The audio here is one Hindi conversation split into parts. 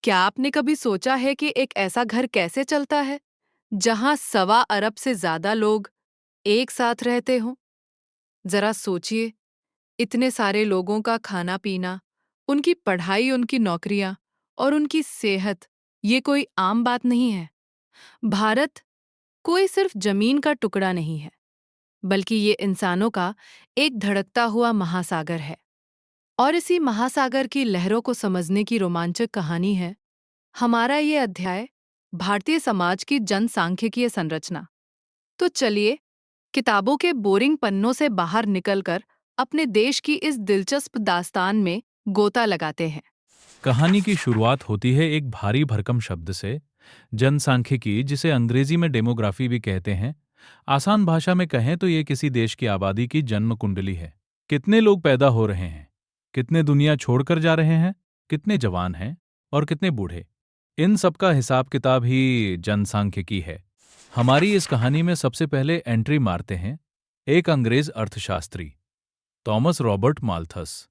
क्या आपने कभी सोचा है कि एक ऐसा घर कैसे चलता है जहां 1.25 अरब से ज्यादा लोग एक साथ रहते हों? जरा सोचिए, इतने सारे लोगों का खाना पीना, उनकी पढ़ाई, उनकी नौकरियां और उनकी सेहत, ये कोई आम बात नहीं है। भारत कोई सिर्फ जमीन का टुकड़ा नहीं है, बल्कि ये इंसानों का एक धड़कता हुआ महासागर है। और इसी महासागर की लहरों को समझने की रोमांचक कहानी है हमारा ये अध्याय, भारतीय समाज की जनसांख्यिकीय संरचना। तो चलिए, किताबों के बोरिंग पन्नों से बाहर निकलकर अपने देश की इस दिलचस्प दास्तान में गोता लगाते हैं। कहानी की शुरुआत होती है एक भारी भरकम शब्द से, जनसांख्यिकी, जिसे अंग्रेजी में डेमोग्राफी भी कहते हैं। आसान भाषा में कहें तो ये किसी देश की आबादी की जन्म कुंडली है। कितने लोग पैदा हो रहे हैं, कितने दुनिया छोड़कर जा रहे हैं, कितने जवान हैं और कितने बूढ़े, इन सब का हिसाब किताब ही जनसांख्यिकी है। हमारी इस कहानी में सबसे पहले एंट्री मारते हैं एक अंग्रेज अर्थशास्त्री, थॉमस रॉबर्ट माल्थस।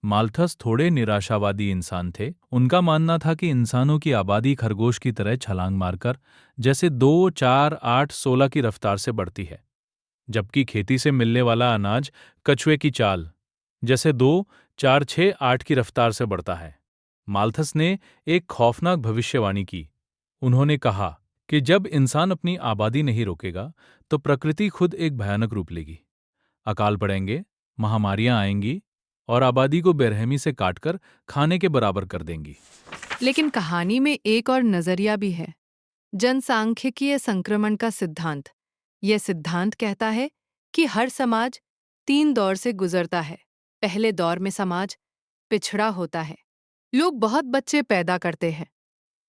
माल्थस थोड़े निराशावादी इंसान थे। उनका मानना था कि इंसानों की आबादी खरगोश की तरह छलांग मारकर जैसे 2, 4, 8, 16 की रफ्तार से बढ़ती है, जबकि खेती से मिलने वाला अनाज कछुए की चाल जैसे 2, 4, 6, 8 की रफ्तार से बढ़ता है। माल्थस ने एक खौफनाक भविष्यवाणी की। उन्होंने कहा कि जब इंसान अपनी आबादी नहीं रोकेगा तो प्रकृति खुद एक भयानक रूप लेगी। अकाल पड़ेंगे, महामारियां आएंगी और आबादी को बेरहमी से काटकर खाने के बराबर कर देंगी। लेकिन कहानी में एक और नजरिया भी है, जनसांख्यिकीय संक्रमण का सिद्धांत। यह सिद्धांत कहता है कि हर समाज 3 दौर से गुजरता है। पहले दौर में समाज पिछड़ा होता है, लोग बहुत बच्चे पैदा करते हैं,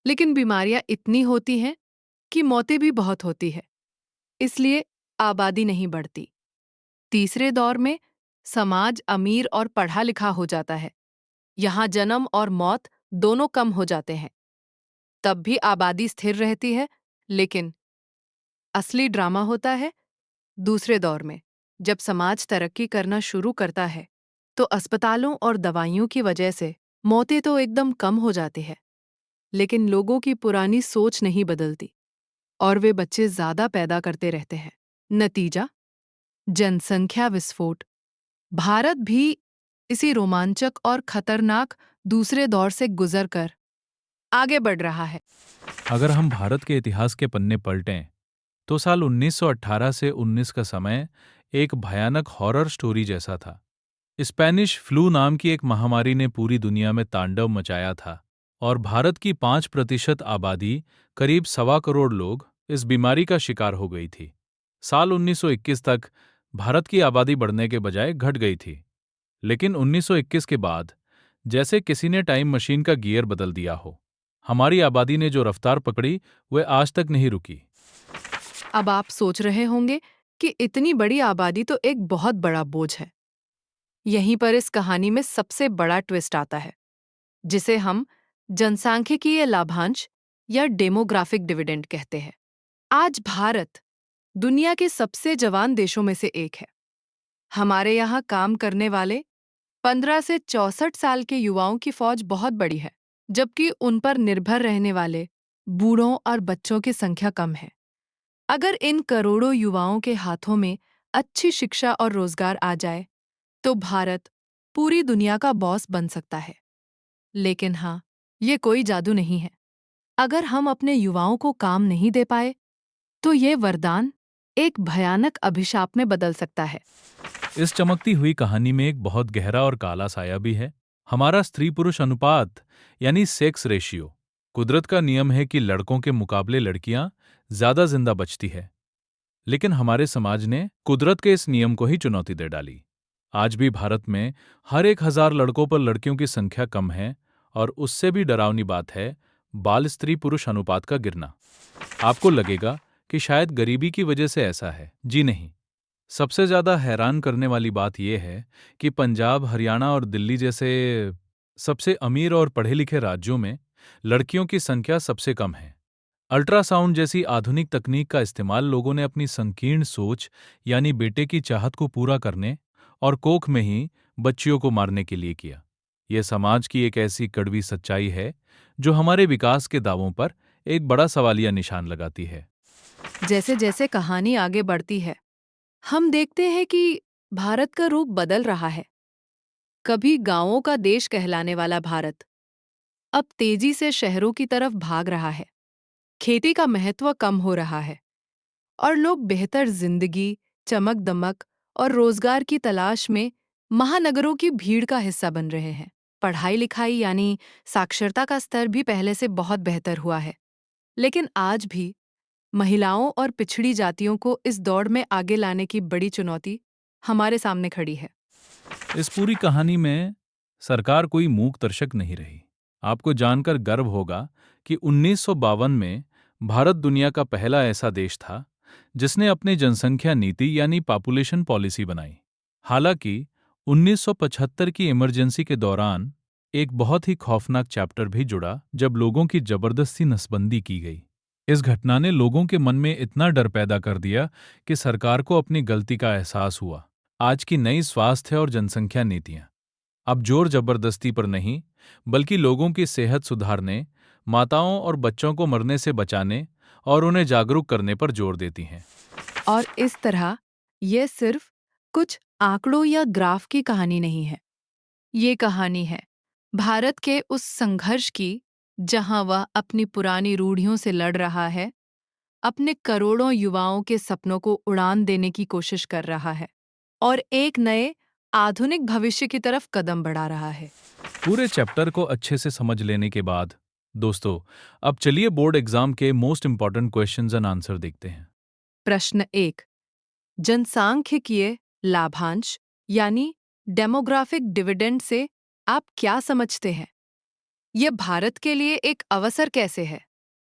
लेकिन बीमारियां इतनी होती हैं कि मौतें भी बहुत होती है, इसलिए आबादी नहीं बढ़ती। तीसरे दौर में समाज अमीर और पढ़ा लिखा हो जाता है। यहाँ जन्म और मौत दोनों कम हो जाते हैं, तब भी आबादी स्थिर रहती है। लेकिन असली ड्रामा होता है दूसरे दौर में, जब समाज तरक्की करना शुरू करता है तो अस्पतालों और दवाइयों की वजह से मौतें तो एकदम कम हो जाती है, लेकिन लोगों की पुरानी सोच नहीं बदलती और वे बच्चे ज्यादा पैदा करते रहते हैं। नतीजा, जनसंख्या विस्फोट। भारत भी इसी रोमांचक और खतरनाक दूसरे दौर से गुजरकर आगे बढ़ रहा है। अगर हम भारत के इतिहास के पन्ने पलटें तो साल 1918 से 19 का समय एक भयानक हॉरर स्टोरी जैसा था। स्पेनिश फ्लू नाम की एक महामारी ने पूरी दुनिया में तांडव मचाया था और भारत की 5% आबादी, करीब 1.25 करोड़ लोग, इस बीमारी का शिकार हो गई थी। साल 1921 तक भारत की आबादी बढ़ने के बजाय घट गई थी, लेकिन 1921 के बाद जैसे किसी ने टाइम मशीन का गियर बदल दिया हो, हमारी आबादी ने जो रफ्तार पकड़ी वह आज तक नहीं रुकी। अब आप सोच रहे होंगे कि इतनी बड़ी आबादी तो एक बहुत बड़ा बोझ है। यहीं पर इस कहानी में सबसे बड़ा ट्विस्ट आता है, जिसे हम जनसांख्यिकीय लाभांश या डेमोग्राफिक डिविडेंड कहते हैं। आज भारत दुनिया के सबसे जवान देशों में से एक है। हमारे यहाँ काम करने वाले 15 से 64 साल के युवाओं की फौज बहुत बड़ी है, जबकि उन पर निर्भर रहने वाले बूढ़ों और बच्चों की संख्या कम है। अगर इन करोड़ों युवाओं के हाथों में अच्छी शिक्षा और रोजगार आ जाए, तो भारत पूरी दुनिया का बॉस बन सकता है। लेकिन हाँ, ये कोई जादू नहीं है। अगर हम अपने युवाओं को काम नहीं दे पाए, तो ये वरदान एक भयानक अभिशाप में बदल सकता है। इस चमकती हुई कहानी में एक बहुत गहरा और काला साया भी है। हमारा स्त्री पुरुष अनुपात यानी सेक्स रेशियो। कुदरत का नियम है कि लड़कों के मुकाबले लड़कियां ज्यादा जिंदा बचती है, लेकिन हमारे समाज ने कुदरत के इस नियम को ही चुनौती दे डाली। आज भी भारत में हर 1,000 लड़कों पर लड़कियों की संख्या कम है, और उससे भी डरावनी बात है बाल स्त्री पुरुष अनुपात का गिरना। आपको लगेगा कि शायद गरीबी की वजह से ऐसा है। जी नहीं। सबसे ज्यादा हैरान करने वाली बात यह है कि पंजाब, हरियाणा और दिल्ली जैसे सबसे अमीर और पढ़े लिखे राज्यों में लड़कियों की संख्या सबसे कम है। अल्ट्रासाउंड जैसी आधुनिक तकनीक का इस्तेमाल लोगों ने अपनी संकीर्ण सोच यानी बेटे की चाहत को पूरा करने और कोख में ही बच्चियों को मारने के लिए किया। यह समाज की एक ऐसी कड़वी सच्चाई है जो हमारे विकास के दावों पर एक बड़ा सवालिया निशान लगाती है। जैसे जैसे कहानी आगे बढ़ती है, हम देखते हैं कि भारत का रूप बदल रहा है। कभी गांवों का देश कहलाने वाला भारत अब तेजी से शहरों की तरफ भाग रहा है। खेती का महत्व कम हो रहा है और लोग बेहतर जिंदगी, चमक-दमक और रोजगार की तलाश में महानगरों की भीड़ का हिस्सा बन रहे हैं। पढ़ाई-लिखाई यानी साक्षरता का स्तर भी पहले से बहुत बेहतर हुआ है। लेकिन आज भी महिलाओं और पिछड़ी जातियों को इस दौड़ में आगे लाने की बड़ी चुनौती हमारे सामने खड़ी है। इस पूरी कहानी में सरकार कोई मूक दर्शक नहीं रही। आपको जानकर गर्व होगा कि 1952 में भारत दुनिया का पहला ऐसा देश था जिसने अपनी जनसंख्या नीति यानी पॉपुलेशन पॉलिसी बनाई। हालांकि 1975 की इमरजेंसी के दौरान एक बहुत ही खौफनाक चैप्टर भी जुड़ा जब लोगों की जबरदस्ती नसबंदी की गई। इस घटना ने लोगों के मन में इतना डर पैदा कर दिया कि सरकार को अपनी गलती का एहसास हुआ। आज की नई स्वास्थ्य और जनसंख्या नीतियां अब जोर जबरदस्ती पर नहीं, बल्कि लोगों की सेहत सुधारने, माताओं और बच्चों को मरने से बचाने और उन्हें जागरूक करने पर जोर देती हैं। और इस तरह ये सिर्फ कुछ आंकड़ों या ग्राफ की कहानी नहीं है। ये कहानी है भारत के उस संघर्ष की जहां वह अपनी पुरानी रूढ़ियों से लड़ रहा है, अपने करोड़ों युवाओं के सपनों को उड़ान देने की कोशिश कर रहा है और एक नए आधुनिक भविष्य की तरफ कदम बढ़ा रहा है। पूरे चैप्टर को अच्छे से समझ लेने के बाद दोस्तों, अब चलिए बोर्ड एग्जाम के most important questions and answer देखते हैं। प्रश्न 1, जनसांख्यिकीय लाभांश यानी डेमोग्राफिक डिविडेंड से आप क्या समझते हैं? यह भारत के लिए एक अवसर कैसे है?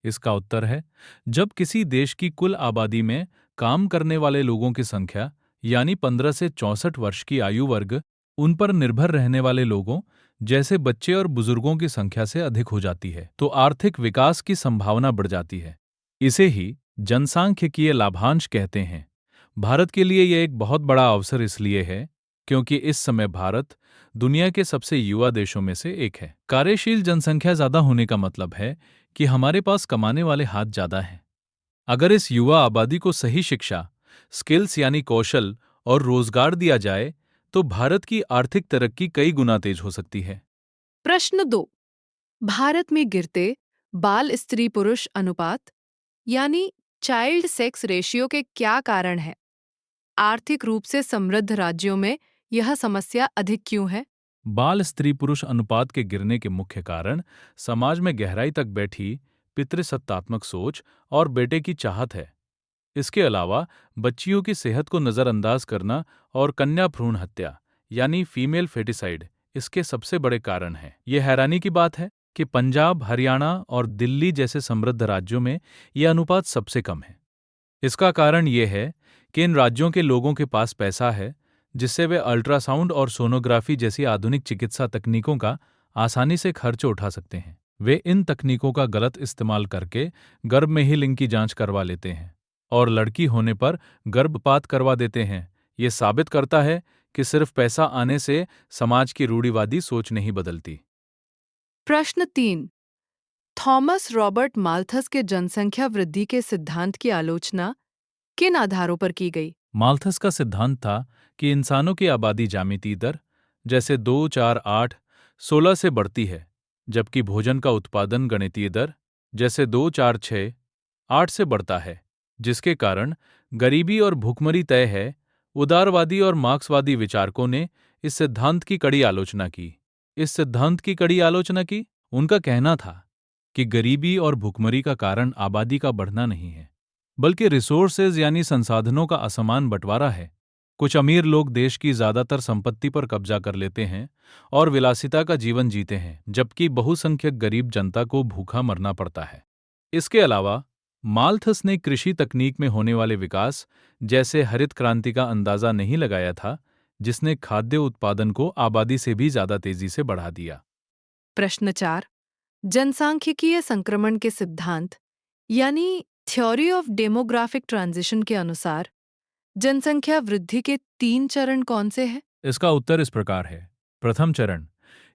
इसका उत्तर है, जब किसी देश की कुल आबादी में काम करने वाले लोगों की संख्या यानी 15 से 64 वर्ष की आयु वर्ग उन पर निर्भर रहने वाले लोगों जैसे बच्चे और बुजुर्गों की संख्या से अधिक हो जाती है तो आर्थिक विकास की संभावना बढ़ जाती है। इसे ही जनसांख्यिकीय लाभांश कहते हैं। भारत के लिए यह एक बहुत बड़ा अवसर इसलिए है क्योंकि इस समय भारत दुनिया के सबसे युवा देशों में से एक है। कार्यशील जनसंख्या ज्यादा होने का मतलब है कि हमारे पास कमाने वाले हाथ ज्यादा हैं। अगर इस युवा आबादी को सही शिक्षा, स्किल्स यानी कौशल और रोजगार दिया जाए तो भारत की आर्थिक तरक्की कई गुना तेज हो सकती है। प्रश्न 2, भारत में गिरते बाल स्त्री पुरुष अनुपात यानी चाइल्ड सेक्स रेशियो के क्या कारण है? आर्थिक रूप से समृद्ध राज्यों में यह समस्या अधिक क्यों है? बाल स्त्री पुरुष अनुपात के गिरने के मुख्य कारण समाज में गहराई तक बैठी पितृसत्तात्मक सोच और बेटे की चाहत है। इसके अलावा बच्चियों की सेहत को नजरअंदाज करना और कन्या भ्रूण हत्या यानी फीमेल फेटिसाइड इसके सबसे बड़े कारण हैं। यह हैरानी की बात है कि पंजाब, हरियाणा और दिल्ली जैसे समृद्ध राज्यों में यह अनुपात सबसे कम है। इसका कारण यह है कि इन राज्यों के लोगों के पास पैसा है जिससे वे अल्ट्रासाउंड और सोनोग्राफी जैसी आधुनिक चिकित्सा तकनीकों का आसानी से खर्च उठा सकते हैं। वे इन तकनीकों का गलत इस्तेमाल करके गर्भ में ही लिंग की जांच करवा लेते हैं और लड़की होने पर गर्भपात करवा देते हैं। ये साबित करता है कि सिर्फ पैसा आने से समाज की रूढ़िवादी सोच नहीं बदलती। प्रश्न 3, थॉमस रॉबर्ट माल्थस के जनसंख्या वृद्धि के सिद्धांत की आलोचना किन आधारों पर की गई? माल्थस का सिद्धांत था कि इंसानों की आबादी ज्यामितीय दर जैसे 2, 4, 8, 16 से बढ़ती है, जबकि भोजन का उत्पादन गणितीय दर जैसे 2, 4, 6, 8 से बढ़ता है, जिसके कारण गरीबी और भूखमरी तय है। उदारवादी और मार्क्सवादी विचारकों ने इस सिद्धांत की कड़ी आलोचना की। उनका कहना था कि गरीबी और भूखमरी का कारण आबादी का बढ़ना नहीं है, बल्कि रिसोर्सेज यानी संसाधनों का असमान बंटवारा है। कुछ अमीर लोग देश की ज्यादातर संपत्ति पर कब्जा कर लेते हैं और विलासिता का जीवन जीते हैं, जबकि बहुसंख्यक गरीब जनता को भूखा मरना पड़ता है। इसके अलावा माल्थस ने कृषि तकनीक में होने वाले विकास जैसे हरित क्रांति का अंदाजा नहीं लगाया था, जिसने खाद्य उत्पादन को आबादी से भी ज्यादा तेजी से बढ़ा दिया। प्रश्न 4, जनसांख्यिकीय संक्रमण के सिद्धांत यानी थ्योरी ऑफ डेमोग्राफिक ट्रांजिशन के अनुसार जनसंख्या वृद्धि के 3 चरण कौन से हैं? इसका उत्तर इस प्रकार है। प्रथम चरण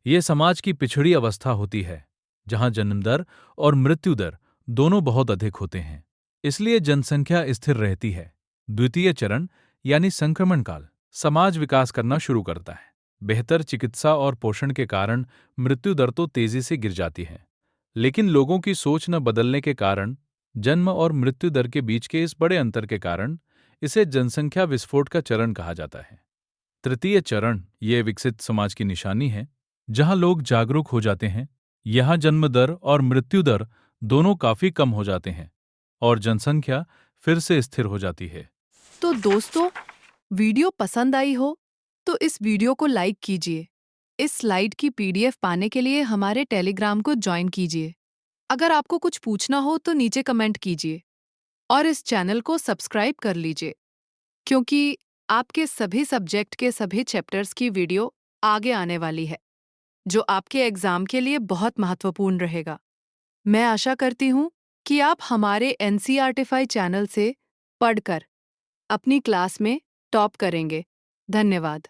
ये समाज की पिछड़ी अवस्था होती है, जहां जन्म दर और मृत्यु दर दोनों बहुत अधिक होते हैं। इसलिए जनसंख्या स्थिर रहती है। द्वितीय चरण यानी संक्रमण काल, समाज विकास करना शुरू करता है। बेहतर चिकित्सा और पोषण के कारण मृत्यु दर तो तेजी से गिर जाती है, लेकिन लोगों की सोच न बदलने के कारण, जन्म और मृत्यु दर के बीच के इस बड़े अंतर के कारण इसे जनसंख्या विस्फोट का चरण कहा जाता है। तृतीय चरण ये विकसित समाज की निशानी है, जहां लोग जागरूक हो जाते हैं। यहां जन्म दर और मृत्यु दर दोनों काफी कम हो जाते हैं और जनसंख्या फिर से स्थिर हो जाती है। तो दोस्तों, वीडियो पसंद आई हो तो इस वीडियो को लाइक कीजिए। इस स्लाइड की पीडीएफ पाने के लिए हमारे टेलीग्राम को ज्वाइन कीजिए। अगर आपको कुछ पूछना हो तो नीचे कमेंट कीजिए और इस चैनल को सब्सक्राइब कर लीजिए, क्योंकि आपके सभी सब्जेक्ट के सभी चैप्टर्स की वीडियो आगे आने वाली है, जो आपके एग्जाम के लिए बहुत महत्वपूर्ण रहेगा। मैं आशा करती हूँ कि आप हमारे एनसीईआरटीफाई चैनल से पढ़कर अपनी क्लास में टॉप करेंगे। धन्यवाद।